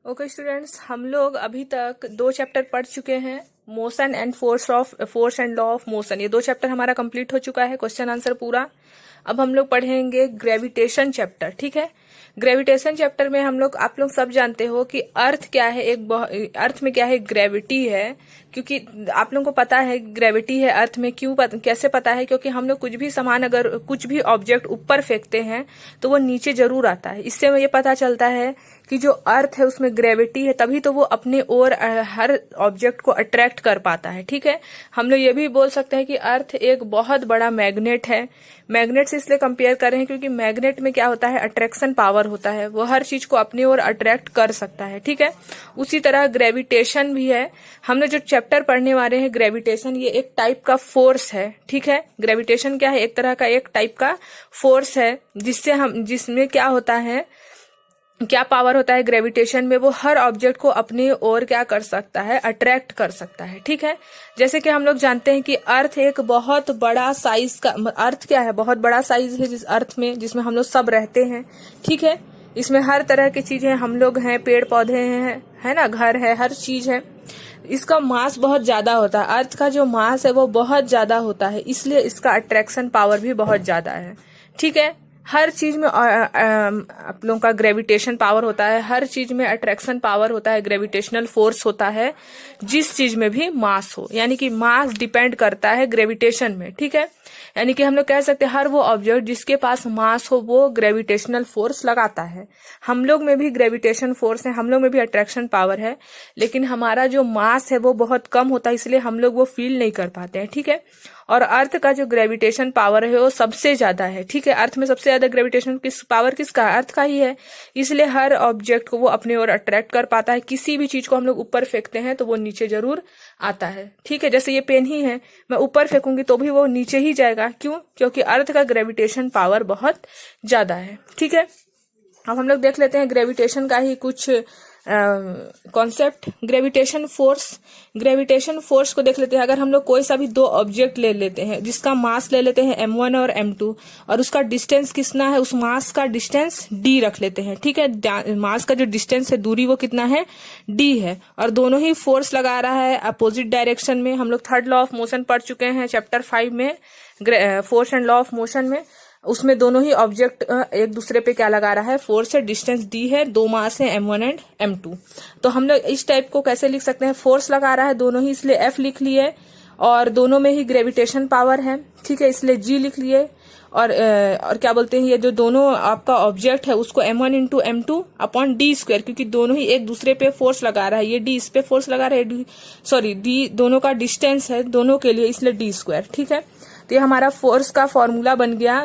Okay students, हम लोग अभी तक 2 चैप्टर पढ़ चुके हैं। Motion and force and law of motion, ये 2 चैप्टर हमारा कंप्लीट हो चुका है, क्वेश्चन आंसर पूरा। अब हम लोग पढ़ेंगे ग्रेविटेशन चैप्टर। ठीक है, ग्रेविटेशन चैप्टर में हम लोग, आप लोग सब जानते हो कि अर्थ क्या है, अर्थ में क्या है, ग्रेविटी है। क्योंकि आप लोगों को पता है ग्रेविटी है अर्थ में, कैसे पता है, क्योंकि हम लोग कुछ भी सामान, अगर कुछ भी ऑब्जेक्ट ऊपर फेंकते हैं तो वो नीचे जरूर आता है। इससे ये पता चलता है कि जो अर्थ है उसमें ग्रेविटी है, तभी तो वो अपने ओर हर ऑब्जेक्ट को अट्रैक्ट कर पाता है। ठीक है, हम लोग ये भी बोल सकते हैं कि अर्थ एक बहुत बड़ा मैग्नेट है। मैग्नेट से इसलिए कंपेयर कर रहे हैं क्योंकि मैग्नेट में क्या होता है, अट्रैक्शन पावर होता है, वो हर चीज को अपनी ओर अट्रैक्ट कर सकता है। ठीक है, उसी तरह ग्रेविटेशन भी है। हम लोग जो चैप्टर पढ़ने वाले हैं ग्रेविटेशन, ये एक टाइप का फोर्स है। ठीक है, ग्रेविटेशन क्या है, एक तरह का एक टाइप का फोर्स है, जिसमें क्या होता है, क्या पावर होता है ग्रेविटेशन में, वो हर ऑब्जेक्ट को अपनी ओर क्या कर सकता है, अट्रैक्ट कर सकता है। ठीक है, जैसे कि हम लोग जानते हैं कि अर्थ एक बहुत बड़ा साइज का, अर्थ क्या है, बहुत बड़ा साइज है जिस अर्थ में, जिसमें हम लोग सब रहते हैं। ठीक है, इसमें हर तरह की चीजें, हम लोग हैं, पेड़ पौधे हैं, है ना, घर है, हर चीज है। इसका मास बहुत ज्यादा होता है, अर्थ का जो मास है वो बहुत ज्यादा होता है, इसलिए इसका अट्रैक्शन पावर भी बहुत ज्यादा है। ठीक है, हर चीज में आप लोगों का ग्रेविटेशन पावर होता है, हर चीज में अट्रैक्शन पावर होता है, ग्रेविटेशनल फोर्स होता है, जिस चीज में भी मास हो, यानी कि मास डिपेंड करता है ग्रेविटेशन में। ठीक है, यानी कि हम लोग कह सकते हैं हर वो ऑब्जेक्ट जिसके पास मास हो वो ग्रेविटेशनल फोर्स लगाता है। हम लोग में भी ग्रेविटेशन फोर्स है, हम लोग में भी अट्रैक्शन पावर है, लेकिन हमारा जो मास है वो बहुत कम होता है, इसलिए हम लोग वो फील नहीं कर पाते हैं। ठीक है, और अर्थ का जो ग्रेविटेशन पावर है वो सबसे ज्यादा है। ठीक है, अर्थ में सबसे ज्यादा ग्रेविटेशन पावर किसका है, अर्थ का ही है, इसलिए हर ऑब्जेक्ट को वो अपनी ओर अट्रैक्ट कर पाता है। किसी भी चीज को हम लोग ऊपर फेंकते हैं तो वो नीचे जरूर आता है। ठीक है, जैसे ये पेन ही है, मैं ऊपर फेंकूंगी तो भी वो नीचे ही जाएगा। क्यों? क्योंकि अर्थ का ग्रेविटेशन पावर बहुत ज्यादा है। ठीक है, अब हम लोग देख लेते हैं ग्रेविटेशन का ही कुछ कॉन्सेप्ट। ग्रेविटेशन फोर्स को देख लेते हैं। अगर हम लोग कोई सा भी 2 ऑब्जेक्ट ले लेते हैं, जिसका मास ले लेते हैं m1 और m2, और उसका डिस्टेंस कितना है, उस मास का डिस्टेंस d रख लेते हैं। ठीक है, मास का जो डिस्टेंस है, दूरी, वो कितना है, d है, और दोनों ही फोर्स लगा रहा है अपोजिट डायरेक्शन में। हम लोग थर्ड लॉ ऑफ मोशन पढ़ चुके हैं चैप्टर 5 में, force and law of motion में। उसमें दोनों ही ऑब्जेक्ट एक दूसरे पे क्या लगा रहा है, फोर्स है, डिस्टेंस दी है, 2 मास है m1 एंड m2। तो हम लोग इस टाइप को कैसे लिख सकते हैं, फोर्स लगा रहा है दोनों ही, इसलिए F लिख लिए, और दोनों में ही ग्रेविटेशन पावर है। ठीक है, इसलिए G लिख लिए, और क्या बोलते हैं, ये जो दोनों आपका ऑब्जेक्ट है उसको m1 into m2 upon d square, क्योंकि दोनों ही एक दूसरे पे फोर्स लगा रहा है, ये d इस पे फोर्स लगा रहा है, सॉरी d दोनों का डिस्टेंस है दोनों के लिए, इसलिए d स्क्वायर। ठीक है, तो ये हमारा फोर्स का फॉर्मूला बन गया,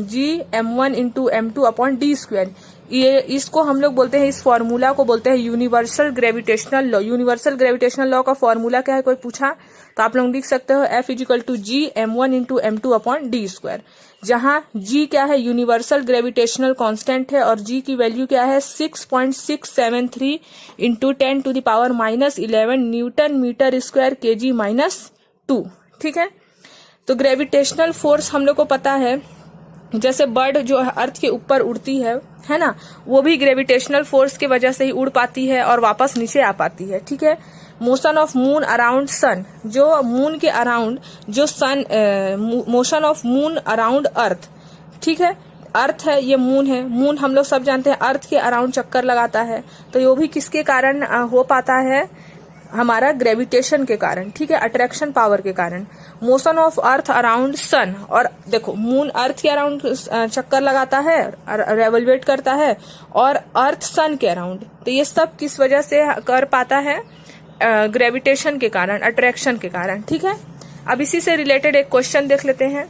G m1 into m2 upon d square. ये इसको हम लोग बोलते हैं, इस फॉर्मूला को बोलते हैं universal gravitational law. Universal gravitational law का फॉर्मूला क्या है, कोई पूछा तो आप लोग लिख सकते हो F is equal to G m1 into m2 upon d square, जहां G क्या है, यूनिवर्सल ग्रेविटेशनल कांस्टेंट है, और G की वैल्यू क्या है, 6.673 into 10 to the power -11 newton metre square kg -2। ठीक है, तो फोर्स हम लोग को पता है, जैसे बर्ड जो अर्थ के ऊपर उड़ती है ना, वो भी ग्रेविटेशनल फोर्स की वजह से ही उड़ पाती है और वापस नीचे आ पाती है। ठीक है, motion of moon around sun, जो मून के अराउंड, जो sun, motion of moon around earth. ठीक है, अर्थ है, ये मून है, मून हम लोग सब जानते हैं अर्थ के अराउंड चक्कर लगाता है, तो ये भी किसके कारण हो पाता है, हमारा ग्रेविटेशन के कारण। ठीक है, अट्रैक्शन पावर के कारण। Motion of earth around sun, और देखो मून अर्थ के अराउंड चक्कर लगाता है, रेवोल्वेट करता है, और अर्थ सन के अराउंड, तो ये सब किस वजह से कर पाता है, ग्रेविटेशन के कारण, अट्रैक्शन के कारण। ठीक है, अब इसी से रिलेटेड एक क्वेश्चन देख लेते हैं,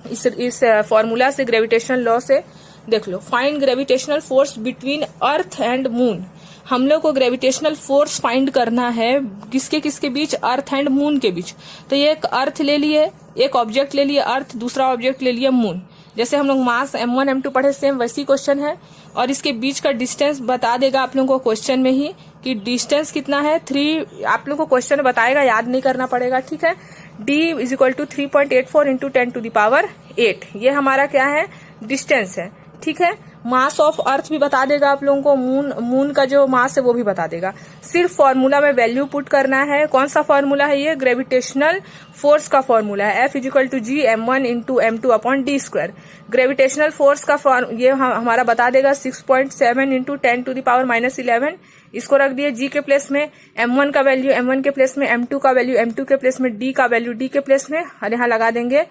इस फॉर्मूला से, ग्रेविटेशनल लॉ से। देख लो, find gravitational force between earth and moon. हम लोग को ग्रेविटेशनल फोर्स फाइंड करना है किसके किसके बीच, अर्थ एंड मून के बीच। तो ये एक अर्थ ले लिए, एक ऑब्जेक्ट ले लिए अर्थ, दूसरा ऑब्जेक्ट ले लिए मून। जैसे हम लोग मास m1 m2 पढ़े, सेम वैसी क्वेश्चन है, और इसके बीच का डिस्टेंस बता देगा आप लोगों को क्वेश्चन में ही कि डिस्टेंस कितना है, 3, आप लोगों को क्वेश्चन बताएगा, याद नहीं करना पड़ेगा। ठीक है, d is equal to 3.84 into 10 to the power 8, ये हमारा क्या है, डिस्टेंस है। ठीक है, मास ऑफ अर्थ भी बता देगा आप लोगों को, मून का जो मास है वो भी बता देगा। सिर्फ फॉर्मूला में वैल्यू पुट करना है। कौन सा फॉर्मूला है ये? ग्रेविटेशनल फोर्स का फॉर्मूला है, F = G m1 × m2 / d²। Gravitational force का ये हमारा बता देगा 6.7 × 10⁻⁻11। इसको रख दिए G के प्लेस में, m1 का वैल्यू m1 के प्लेस में, m2 का वैल्यू m2 के प्लेस में, D का वैल्यू D के प्लेस में, और यहाँ लगा देंगे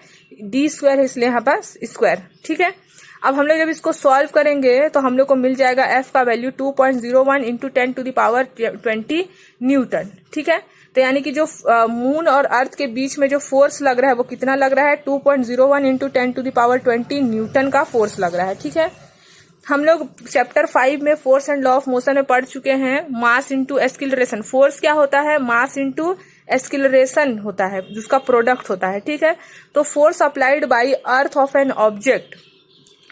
d² है इसलिए यहाँ पास स्क्वायर। ठीक है, अब हम लोग जब इसको सॉल्व करेंगे तो हम लोग को मिल जाएगा F का वैल्यू 2.01 × 10⁻20 न्यूटन। ठीक है, तो यानी कि जो मून और अर्थ के बीच में जो फोर्स लग रहा है वो कितना लग रहा है? 2.01 × 10⁻20 न्यूटन का फोर्स लग रहा है। ठीक है, हम लोग चैप्टर 5 में force and law of motion में पढ़ चुके हैं मास इंटू एक्सीलरेशन। फोर्स क्या होता है? मास इंटू एक्सीलरेशन होता है, जिसका प्रोडक्ट होता है। ठीक है, तो force applied by earth of an object,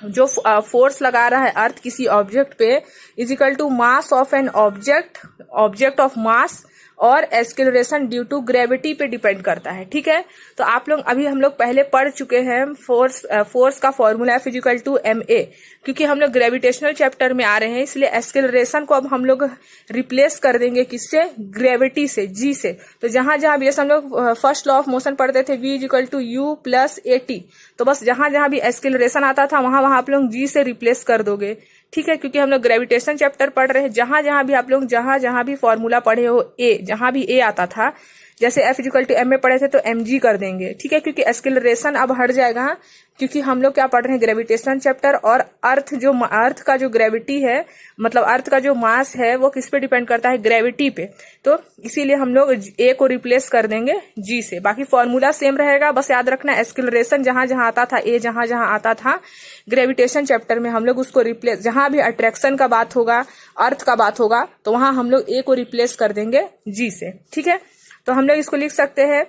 जो फोर्स लगा रहा है अर्थ किसी ऑब्जेक्ट पे, = mass of an object of mass और एक्सीलरेशन ड्यू टू ग्रेविटी पे डिपेंड करता है। ठीक है, तो आप लोग अभी हम लोग पहले पढ़ चुके हैं फोर्स का फॉर्मूला F = ma। क्योंकि हम लोग ग्रेविटेशनल चैप्टर में आ रहे हैं इसलिए एक्सीलरेशन को अब हम लोग रिप्लेस कर देंगे किससे? ग्रेविटी से, G से। तो जहां जहां भी, जैसे हम लोग फर्स्ट लॉ ऑफ मोशन पढ़ते थे V = U + at, तो बस जहां जहां भी एक्सीलरेशन आता था वहां आप लोग G से रिप्लेस कर दोगे। ठीक है, क्योंकि हम लोग ग्रेविटेशन चैप्टर पढ़ रहे हैं। जहां जहां भी आप लोग जहां भी फॉर्मूला पढ़े हो जहां भी A आता था, जैसे F = m में पढ़े थे तो mg कर देंगे। ठीक है, क्योंकि एक्सीलरेशन अब हट जाएगा, क्योंकि हम लोग क्या पढ़ रहे हैं? Gravitation chapter. और अर्थ का जो ग्रेविटी है, मतलब अर्थ का जो मास है वो किस पे डिपेंड करता है? ग्रेविटी पे। तो इसीलिए हम लोग A को रिप्लेस कर देंगे G से। बाकी फॉर्मूला सेम रहेगा, बस याद रखना एक्सीलरेशन जहां जहां आता था, A जहां जहां आता था ग्रेविटेशन चैप्टर में, हम लोग उसको रिप्लेस, जहां भी अट्रैक्शन का बात होगा, अर्थ का बात होगा, तो वहां हम लोग A को रिप्लेस कर देंगे G से। ठीक है, तो हम लोग इसको लिख सकते हैं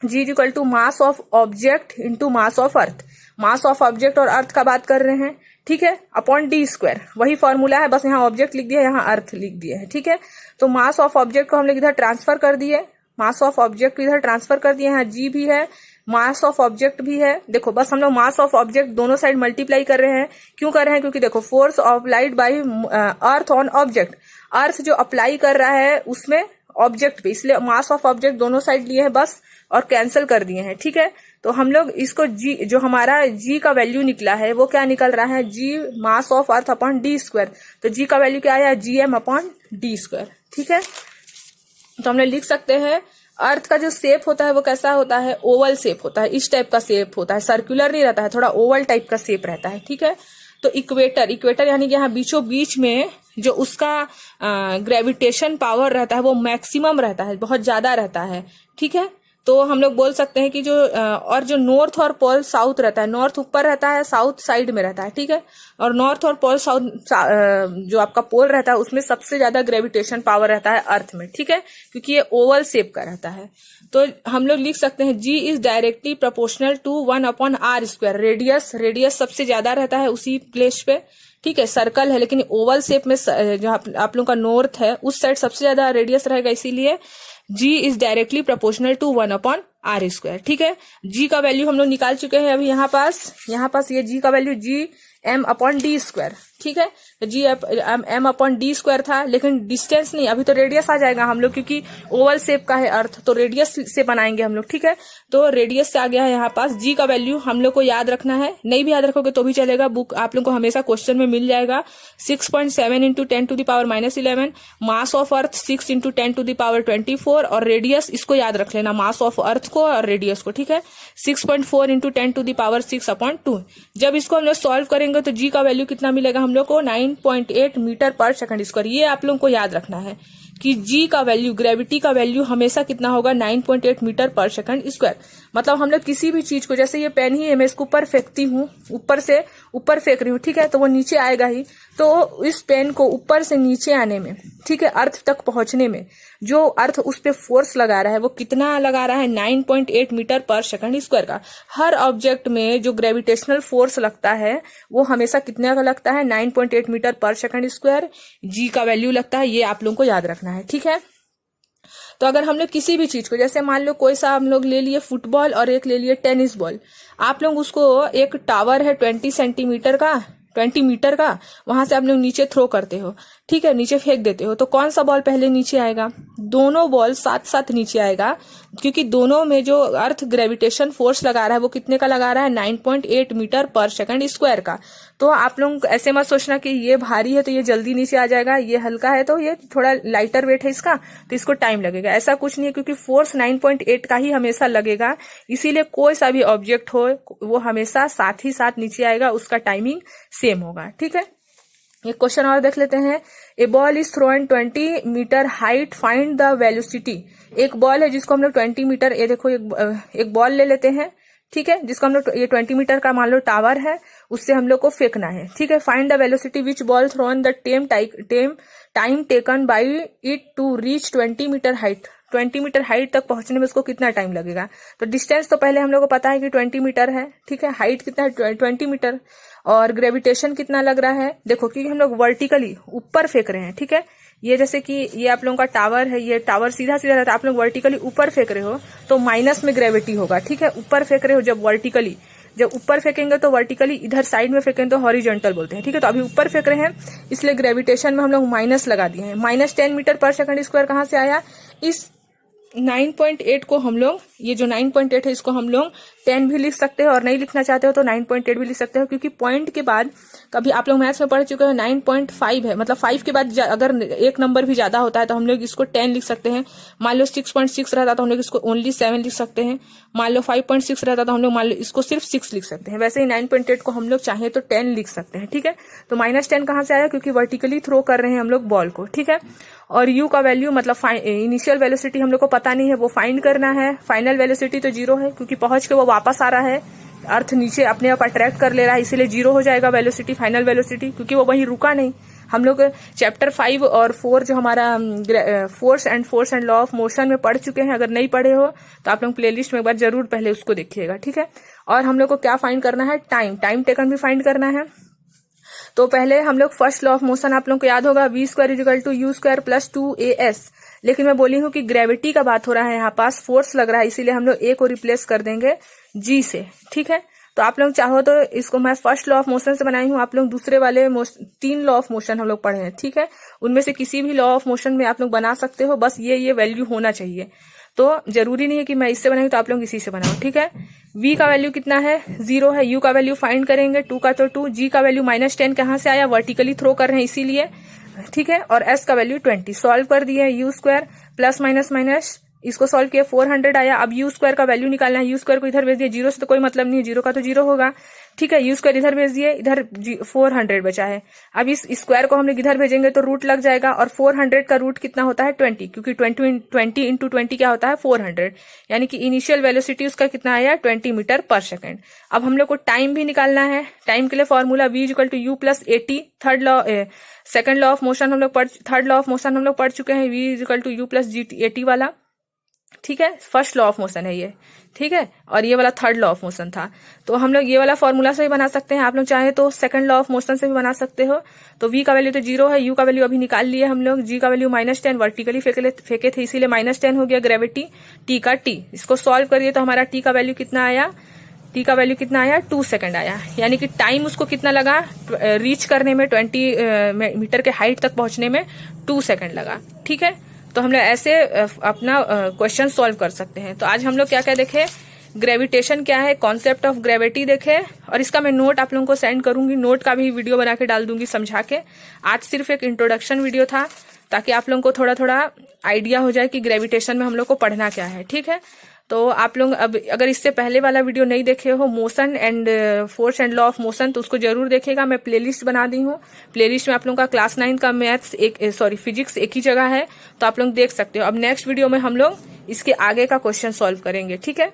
G = mass of object into mass of earth. Mass of object और अर्थ का बात कर रहे हैं। ठीक है, अपॉन d²। वही फॉर्मूला है, बस यहाँ ऑब्जेक्ट लिख दिया, यहाँ अर्थ लिख दिया है। ठीक है, तो मास ऑफ ऑब्जेक्ट को हम लोग इधर ट्रांसफर कर दिए, मास ऑफ ऑब्जेक्ट इधर ट्रांसफर कर दिए, यहाँ G भी है, मास ऑफ ऑब्जेक्ट भी है। देखो बस हम लोग मास ऑफ ऑब्जेक्ट दोनों साइड मल्टीप्लाई कर रहे हैं। क्यों कर रहे हैं? क्योंकि देखो force applied by earth on object, earth जो अप्लाई कर रहा है उसमें ऑब्जेक्ट पे, इसलिए मास ऑफ ऑब्जेक्ट दोनों साइड लिए हैं बस, और कैंसिल कर दिए हैं। ठीक है, तो हम लोग इसको G, जो हमारा G का वैल्यू निकला है वो क्या निकल रहा है? G mass of earth upon d²। तो G का वैल्यू क्या आया? Gm/d²। ठीक है, तो हम लोग लिख सकते हैं अर्थ का जो शेप होता है वो कैसा होता है? ओवल शेप होता है, इस टाइप का शेप होता है, सर्कुलर नहीं रहता है, थोड़ा ओवल टाइप का शेप रहता है। ठीक है, तो इक्वेटर यानी कि यहाँ बीचों बीच में जो उसका ग्रेविटेशन पावर रहता है वो मैक्सिमम रहता है, बहुत ज्यादा रहता है। ठीक है, तो हम लोग बोल सकते हैं कि जो नॉर्थ और पोल साउथ रहता है, नॉर्थ ऊपर रहता है, साउथ साइड में रहता है। ठीक है, और नॉर्थ और पोल साउथ जो आपका पोल रहता है उसमें सबसे ज्यादा ग्रेविटेशन पावर रहता है अर्थ में। ठीक है, क्योंकि ये ओवल शेप का रहता है। तो हम लोग लिख सकते हैं G is directly proportional to 1/r²। Radius सबसे ज्यादा रहता है उसी प्लेस पे। ठीक है, सर्कल है लेकिन ओवल शेप में जो आप लोगों का नॉर्थ है उस साइड सबसे ज्यादा रेडियस रहेगा, इसीलिए G is directly proportional to 1/r²। ठीक है, G का वैल्यू हम लोग निकाल चुके हैं अभी यहाँ पास ये G का वैल्यू Gm/d²। ठीक है, तो Gm/d² था, लेकिन डिस्टेंस नहीं, अभी तो रेडियस आ जाएगा हम लोग, क्योंकि ओवल शेप का है अर्थ तो रेडियस से बनाएंगे हम लोग। ठीक है, तो रेडियस से आ गया है यहाँ पास। G का वैल्यू हम लोग को याद रखना है, नहीं भी याद रखोगे तो भी चलेगा, बुक आप लोग को हमेशा क्वेश्चन में मिल जाएगा। 6.7 × 10⁻⁻11, मास ऑफ अर्थ 6 × 10⁻24, और रेडियस इसको याद रख लेना, मास ऑफ अर्थ को और रेडियस को। ठीक है, 6.4 × 10⁻6/2। जब इसको हम लोग सॉल्व करेंगे तो G का वैल्यू कितना मिलेगा हम लोग को? 9.8 मीटर/सेकंड²। ये आप लोगों को याद रखना है कि G का वैल्यू, ग्रेविटी का वैल्यू हमेशा कितना होगा? 9.8 मीटर/सेकंड²। मतलब हम लोग किसी भी चीज को, जैसे ये पेन ही है, मैं इसको ऊपर फेंकती हूँ, ऊपर से ऊपर फेंक रही हूँ, ठीक है, तो वो नीचे आएगा ही। तो इस पेन को ऊपर से नीचे आने में, ठीक है, अर्थ तक पहुंचने में जो अर्थ उस पे फोर्स लगा रहा है वो कितना लगा रहा है? 9.8 मीटर/सेकंड² का। हर ऑब्जेक्ट में जो ग्रेविटेशनल फोर्स लगता है वो हमेशा कितने का लगता है? 9.8 मीटर/सेकंड²। G का वैल्यू लगता है, ये आप लोगों को याद रखना है। ठीक है, तो अगर हम लोग किसी भी चीज को, जैसे मान लो कोई सा हम लोग ले लिए फुटबॉल और एक ले लिए टेनिस बॉल, आप लोग उसको, एक टावर है 20 सेंटीमीटर का, 20 मीटर का, वहां से आप लोग नीचे थ्रो करते हो, ठीक है, नीचे फेंक देते हो, तो कौन सा बॉल पहले नीचे आएगा? दोनों बॉल साथ साथ नीचे आएगा, क्योंकि दोनों में जो अर्थ ग्रेविटेशन फोर्स लगा रहा है वो कितने का लगा रहा है? 9.8 मीटर पर सेकंड स्क्वायर का। तो आप लोग ऐसे मत सोचना कि ये भारी है तो ये जल्दी नीचे आ जाएगा, ये हल्का है तो ये थोड़ा लाइटर वेट है इसका तो इसको टाइम लगेगा, ऐसा कुछ नहीं है, क्योंकि फोर्स 9.8 का ही हमेशा लगेगा, इसीलिए कोई सा भी ऑब्जेक्ट हो वो हमेशा साथ ही साथ नीचे आएगा, उसका टाइमिंग सेम होगा, ठीक है। एक क्वेश्चन और देख लेते हैं। A ball is thrown 20 metre height, find the velocity. एक बॉल है जिसको हम लोग 20 मीटर, ये देखो एक बॉल ले लेते हैं, ठीक है, जिसको हम लोग ये 20 मीटर का मान लो टावर है, उससे हम लोग को फेंकना है, ठीक है। Find the velocity which ball thrown the time taken by it to reach 20 metre height. 20 metre height तक पहुंचने में उसको कितना टाइम लगेगा? तो डिस्टेंस तो पहले हम लोग को पता है कि 20 मीटर है, ठीक है, हाइट कितना है? 20 मीटर, और ग्रेविटेशन कितना लग रहा है? देखो, क्योंकि हम लोग वर्टिकली ऊपर फेंक रहे हैं, ठीक है, ये जैसे कि ये आप लोगों का टावर है, ये टावर सीधा सीधा रहता है, आप लोग वर्टिकली ऊपर फेंक रहे हो तो माइनस में ग्रेविटी होगा, ठीक है, ऊपर फेंक रहे हो जब वर्टिकली, जब ऊपर फेंकेंगे तो वर्टिकली, इधर साइड में फेंकेंगे तो हॉरिजॉन्टल बोलते हैं, ठीक है। तो अभी ऊपर फेंक रहे हैं इसलिए ग्रेविटेशन में हम लोग माइनस लगा दिए हैं। -10 मीटर पर सेकंड स्क्वायर कहाँ से आया? इस 9.8 को हम लोग, ये जो 9.8 है इसको हम लोग 10 भी लिख सकते हैं, और नहीं लिखना चाहते हो तो 9.8 भी लिख सकते हो, क्योंकि पॉइंट के बाद कभी आप लोग मैथ्स में पढ़ चुके हो 9.5 है, मतलब 5 के बाद अगर एक नंबर भी ज्यादा होता है तो हम लोग इसको 10 लिख सकते हैं। मान लो 6.6 रहता तो हम लोग इसको ओनली 7 लिख सकते हैं। मान लो 5.6 रहता तो हम लोग मान लो इसको सिर्फ 6 लिख सकते हैं। वैसे ही 9.8 को हम लोग चाहे तो 10 लिख सकते हैं, ठीक है। तो -10 कहाँ से आया? क्योंकि वर्टिकली थ्रो कर रहे हैं हम लोग बॉल को, ठीक है। और u का वैल्यू मतलब इनिशियल वेलोसिटी हम लोग को पता नहीं है, वो फाइंड करना है। फाइनल वेलोसिटी तो 0 है, क्योंकि पहुंच के वो वापस आ रहा है, अर्थ नीचे अपने आप अट्रैक्ट कर ले रहा है, इसीलिए 0 हो जाएगा वेलोसिटी, फाइनल वेलोसिटी, क्योंकि वो वहीं रुका नहीं। हम लोग चैप्टर 5 और 4 जो हमारा force and law of motion में पढ़ चुके हैं। अगर नहीं पढ़े हो तो आप लोग प्लेलिस्ट में एक बार जरूर पहले उसको देखिएगा, ठीक है। और हम लोग को क्या फाइंड करना है? टाइम टेकन भी फाइंड करना है। तो पहले हम लोग फर्स्ट लॉ ऑफ मोशन आप लोग को याद होगा, v² = u² + 2as। लेकिन मैं बोली हूँ कि ग्रेविटी का बात हो रहा है, यहाँ पास फोर्स लग रहा है, इसीलिए हम लोग a को रिप्लेस कर देंगे g से, ठीक है। तो आप लोग चाहो तो इसको मैं फर्स्ट लॉ ऑफ मोशन से बनाई हूँ, आप लोग दूसरे वाले 3 लॉ ऑफ मोशन हम लोग पढ़े हैं, ठीक है। उनमें से किसी भी लॉ ऑफ मोशन में आप लोग बना सकते हो, बस ये वैल्यू होना चाहिए। तो जरूरी नहीं है कि मैं इससे बनाऊं तो आप लोग इसी से बनाओ, ठीक है। v का वैल्यू कितना है? 0 है। u का वैल्यू फाइंड करेंगे, 2 का तो 2। g का वैल्यू -10 कहाँ से आया? वर्टिकली थ्रो कर रहे हैं इसीलिए, ठीक है। और s का वैल्यू 20। सॉल्व कर दिए, u² प्लस माइनस इसको सॉल्व किया, 400 आया। अब u² का वैल्यू निकालना है, u² को इधर भेज दिया, 0 से तो कोई मतलब नहीं है, 0 का तो 0 होगा, ठीक है। u² इधर भेज दिए, इधर 400 बचा है। अब इस स्क्वायर को हम लोग इधर भेजेंगे तो रूट लग जाएगा, और 400 का रूट कितना होता है? 20, क्योंकि 20 इंटू 20 क्या होता है? 400, यानी कि इनिशियल वेलोसिटी उसका कितना आया? 20 मीटर पर सेकंड। अब हम लोग को टाइम भी निकालना है। टाइम के लिए formula v = u + 80। Second law of motion हम लोग थर्ड लॉ ऑफ मोशन हम लोग पढ़ चुके हैं, v = u + 80 वाला, ठीक है। फर्स्ट लॉ ऑफ मोशन है ये, ठीक है, और ये वाला थर्ड लॉ ऑफ मोशन था। तो हम लोग ये वाला फॉर्मूला से भी बना सकते हैं, आप लोग चाहे तो सेकंड लॉ ऑफ मोशन से भी बना सकते हो। तो v का वैल्यू तो 0 है, u का वैल्यू अभी निकाल लिए हम लोग, g का वैल्यू -10, वर्टिकली फेंके थे इसीलिए -10 हो गया ग्रेविटी। t का t, इसको सॉल्व करिए तो हमारा t का वैल्यू कितना आया? t का वैल्यू कितना आया? 2 सेकंड आया, यानी कि टाइम उसको कितना लगा रीच करने में? 20 मीटर के हाइट तक पहुंचने में 2 सेकंड लगा, ठीक है। तो हम लोग ऐसे अपना क्वेश्चन सॉल्व कर सकते हैं। तो आज हम लोग क्या क्या देखे? ग्रेविटेशन क्या है, कॉन्सेप्ट ऑफ ग्रेविटी देखे, और इसका मैं नोट आप लोगों को सेंड करूंगी, नोट का भी वीडियो बना के डाल दूंगी समझा के। आज सिर्फ एक इंट्रोडक्शन वीडियो था, ताकि आप लोगों को थोड़ा थोड़ा आइडिया हो जाए कि ग्रेविटेशन में हम लोग को पढ़ना क्या है, ठीक है। तो आप लोग अब अगर इससे पहले वाला वीडियो नहीं देखे हो, motion and force and law of motion, तो उसको जरूर देखेगा। मैं प्लेलिस्ट बना दी हूँ, प्लेलिस्ट में आप लोगों का क्लास 9 का मैथ्स फिजिक्स एक ही जगह है, तो आप लोग देख सकते हो। अब नेक्स्ट वीडियो में हम लोग इसके आगे का क्वेश्चन सॉल्व करेंगे, ठीक है।